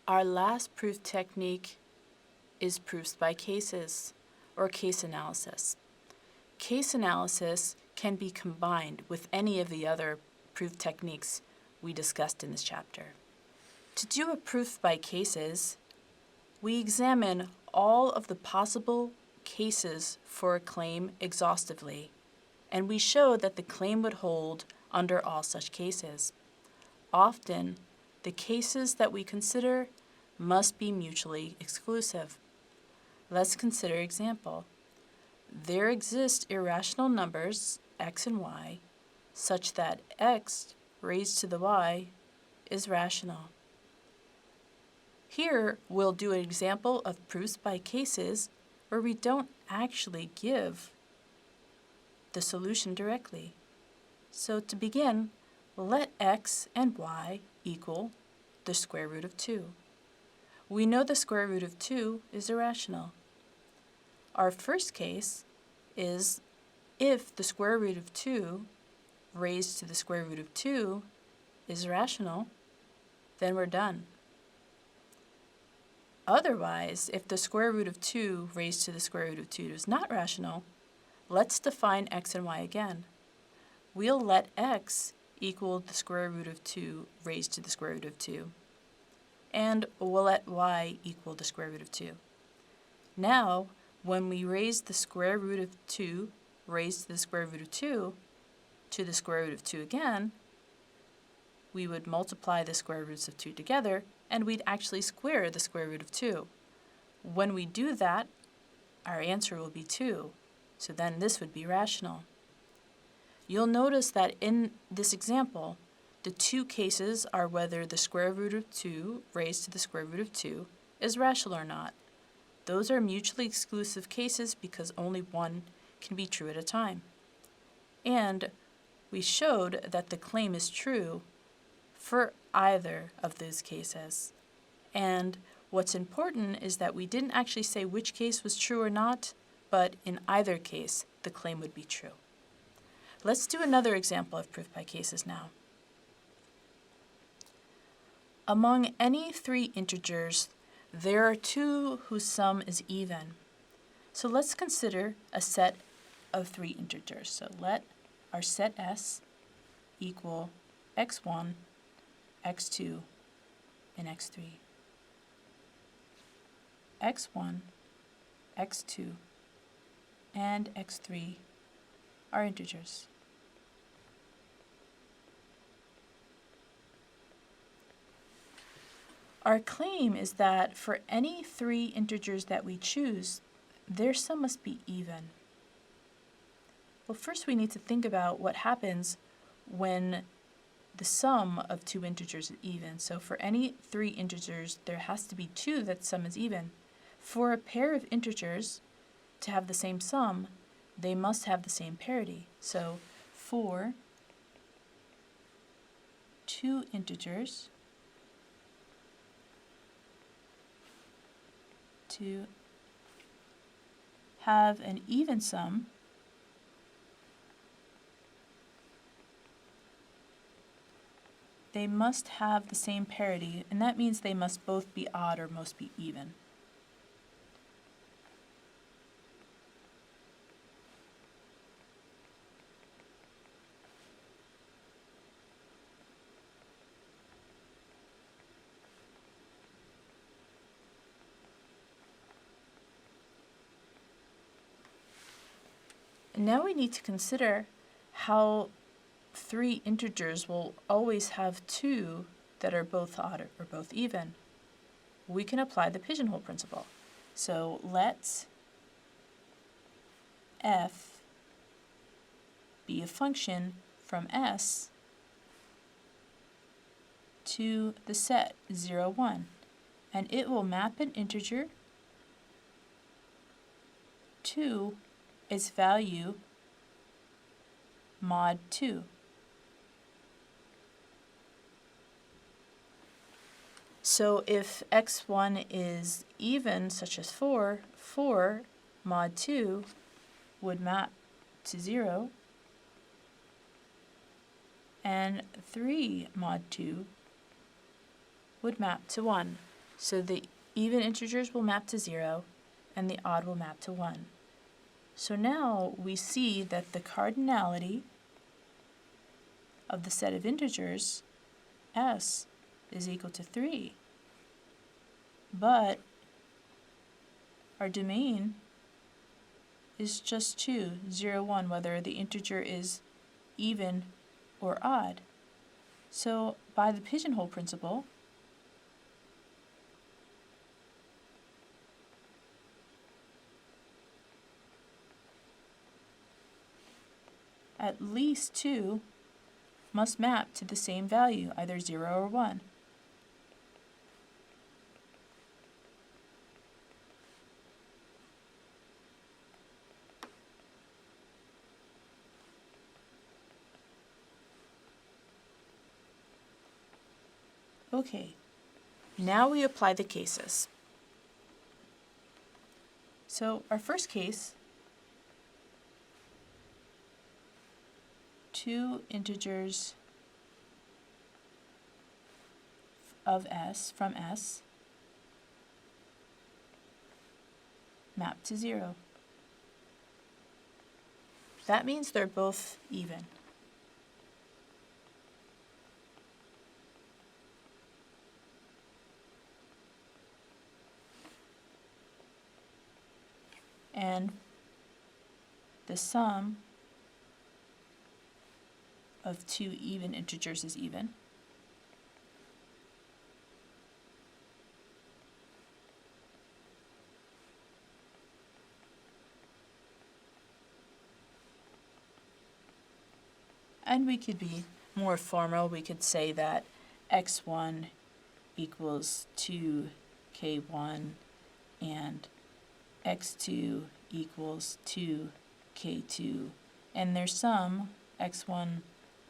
Our last proof technique is proofs by cases, or case analysis. Case analysis can be combined with any of the other proof techniques we discussed in this chapter. To do a proof by cases, we examine all of the possible cases for a claim exhaustively, and we show that the claim would hold under all such cases. Often, the cases that we consider must be mutually exclusive. Let's consider example. There exist irrational numbers, x and y, such that x raised to the y is rational. Here, we'll do an example of proofs by cases where we don't actually give the solution directly. So to begin, let x and y equal the square root of 2. We know the square root of 2 is irrational. Our first case is if the square root of 2 raised to the square root of 2 is rational, then we're done. Otherwise, if the square root of 2 raised to the square root of 2 is not rational, let's define x and y again. We'll let x equal the square root of 2 raised to the square root of 2. And we'll let y equal the square root of 2. Now, when we raise the square root of 2 raised to the square root of 2 to the square root of 2 again, we would multiply the square roots of 2 together, and we'd actually square the square root of 2. When we do that, our answer will be 2, so then this would be rational. You'll notice that in this example, the two cases are whether the square root of 2 raised to the square root of 2 is rational or not. Those are mutually exclusive cases because only one can be true at a time. And we showed that the claim is true for either of those cases. And what's important is that we didn't actually say which case was true or not, but in either case, the claim would be true. Let's do another example of proof by cases now. Among any three integers, there are two whose sum is even. So let's consider a set of three integers. So let our set S equal x1, x2, and x3. x1, x2, and x3 are integers. Our claim is that for any three integers that we choose, their sum must be even. Well, first we need to think about what happens when the sum of two integers is even. So for any three integers, there has to be two that sum is even. For a pair of integers to have the same sum, they must have the same parity. So for two integers to have an even sum, they must have the same parity, and that means they must both be odd or must be even. And now we need to consider how three integers will always have two that are both odd or both even. We can apply the pigeonhole principle. So let f be a function from S to the set 0, 1, and it will map an integer to its value mod 2. So if x1 is even, such as 4, 4 mod 2 would map to 0, and 3 mod 2 would map to 1. So the even integers will map to 0, and the odd will map to 1. So now we see that the cardinality of the set of integers, s, is equal to 3. But our domain is just 2, 0, 1, whether the integer is even or odd. So by the pigeonhole principle, at least 2 must map to the same value, either 0 or 1. Okay, now we apply the cases. So our first case, 2 integers of s from s map to 0. That means they're both even. And the sum of 2 even integers is even. And we could be more formal. We could say that x1 equals 2k1 and x2 equals 2k2, and their sum, x1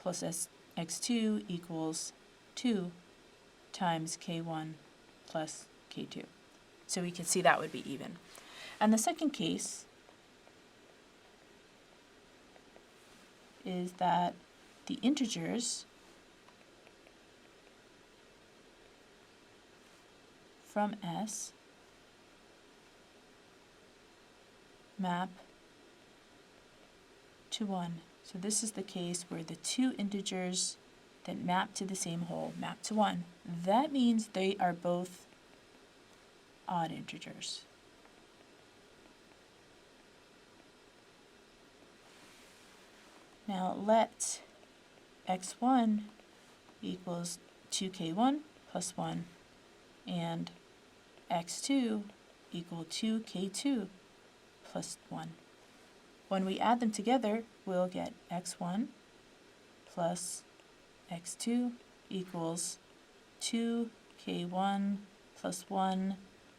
plus x2 equals 2 times k1 plus k2. So we can see that would be even. And the second case is that the integers from s map to 1. So this is the case where the 2 integers that map to the same whole map to 1. That means they are both odd integers. Now let x1 equals 2k1 plus 1 and x2 equal 2k2 plus 1. When we add them together, we'll get x1 plus x2 equals 2k1 plus 1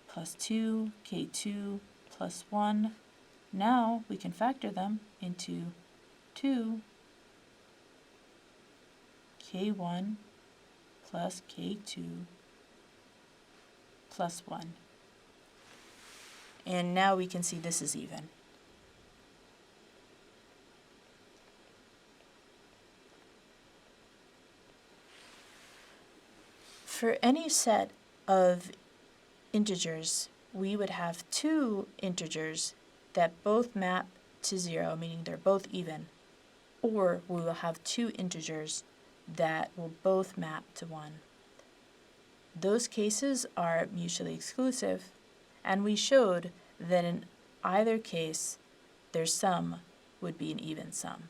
plus 2k2 plus 1. Now we can factor them into 2k1 plus k2 plus 1. And now we can see this is even. For any set of integers, we would have 2 integers that both map to 0, meaning they're both even, or we will have 2 integers that will both map to 1. Those cases are mutually exclusive, and we showed that in either case, their sum would be an even sum.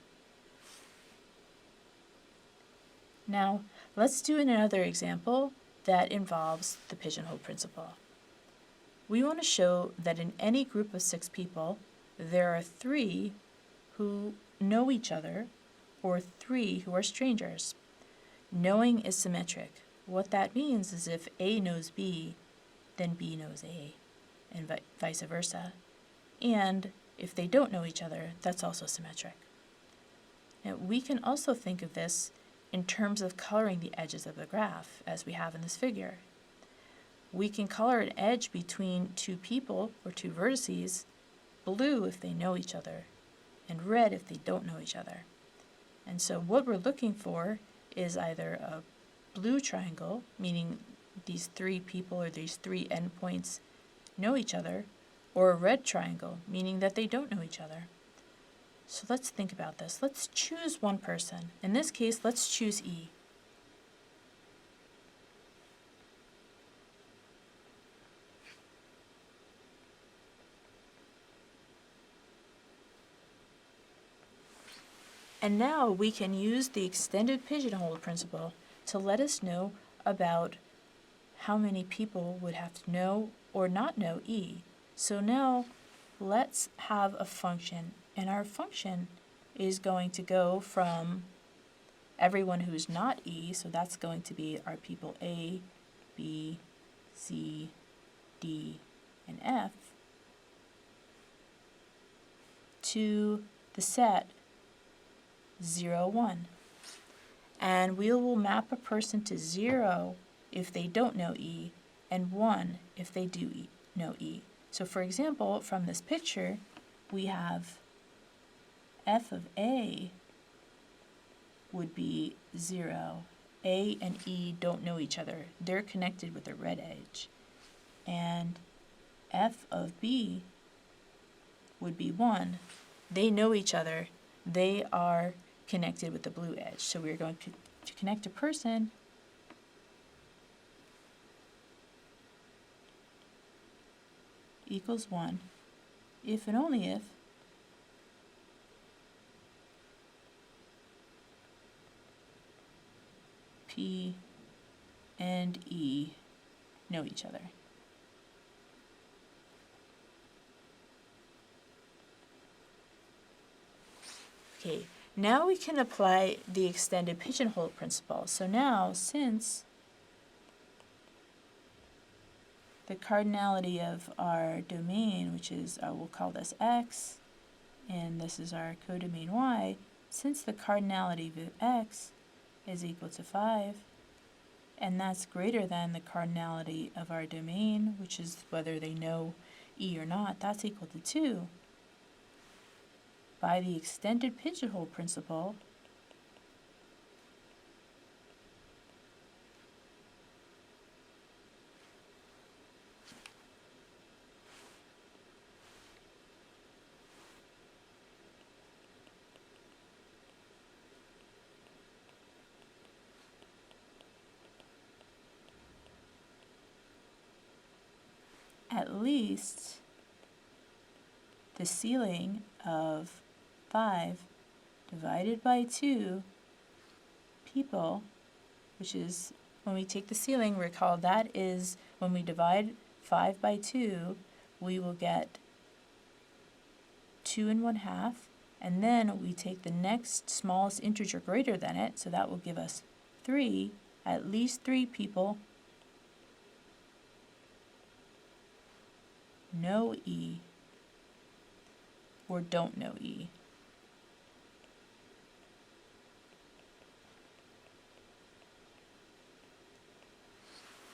Now, let's do another example that involves the pigeonhole principle. We want to show that in any group of 6 people, there are 3 who know each other or 3 who are strangers. Knowing is symmetric. What that means is if A knows B, then B knows A, and vice versa. And if they don't know each other, that's also symmetric. Now, we can also think of this in terms of coloring the edges of the graph, as we have in this figure. We can color an edge between 2 people, or 2 vertices, blue if they know each other, and red if they don't know each other. And so what we're looking for is either a blue triangle, meaning these three people or these three endpoints know each other, or a red triangle, meaning that they don't know each other. So let's think about this. Let's choose one person. In this case, let's choose E. And now we can use the extended pigeonhole principle to let us know about how many people would have to know or not know E. So now let's have a function, and our function is going to go from everyone who's not E, so that's going to be our people A, B, C, D, and F, to the set 0, 1. And we will map a person to 0 if they don't know E, and 1 if they do know E. So for example, from this picture, we have F of A would be 0. A and E don't know each other. They're connected with a red edge. And F of B would be 1. They know each other. They are connected with the blue edge. So we're going to connect a person equals 1 if and only if P and E know each other. Okay, now we can apply the extended pigeonhole principle. So now, since the cardinality of our domain, which is, we'll call this X, and this is our codomain Y, since the cardinality of X is equal to 5, and that's greater than the cardinality of our domain, which is whether they know E or not, that's equal to 2. By the extended pigeonhole principle, at least the ceiling of 5 divided by 2 people, which is when we take the ceiling, recall that is when we divide 5 by 2, we will get 2 1/2, and then we take the next smallest integer greater than it, so that will give us 3, at least 3 people know E or don't know E.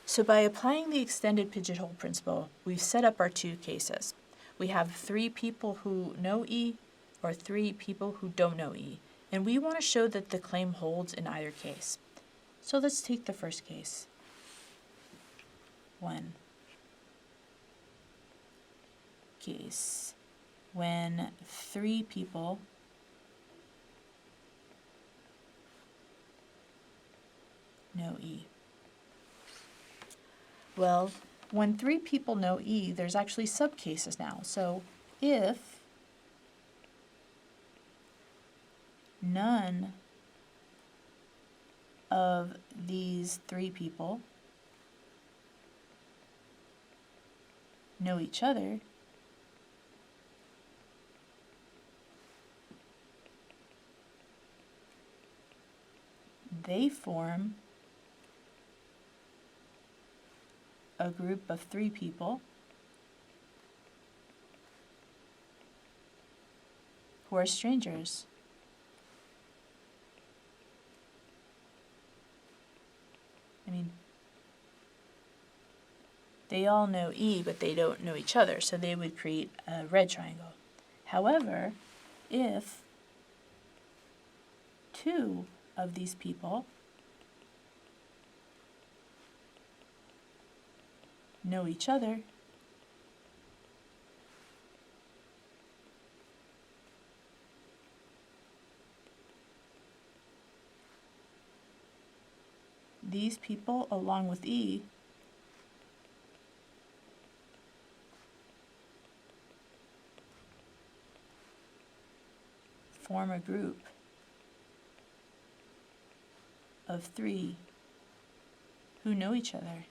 So by applying the extended pigeonhole principle, we've set up our two cases. We have 3 people who know E or 3 people who don't know E, and we want to show that the claim holds in either case. So let's take the first case. 1. Case when 3 people know E. Well, when 3 people know E, there's actually subcases now. So if none of these 3 people know each other, they form a group of 3 people who are strangers. I mean, they all know E, but they don't know each other, so they would create a red triangle. However, if 2 of these people know each other, these people, along with E, form a group of 3 who know each other.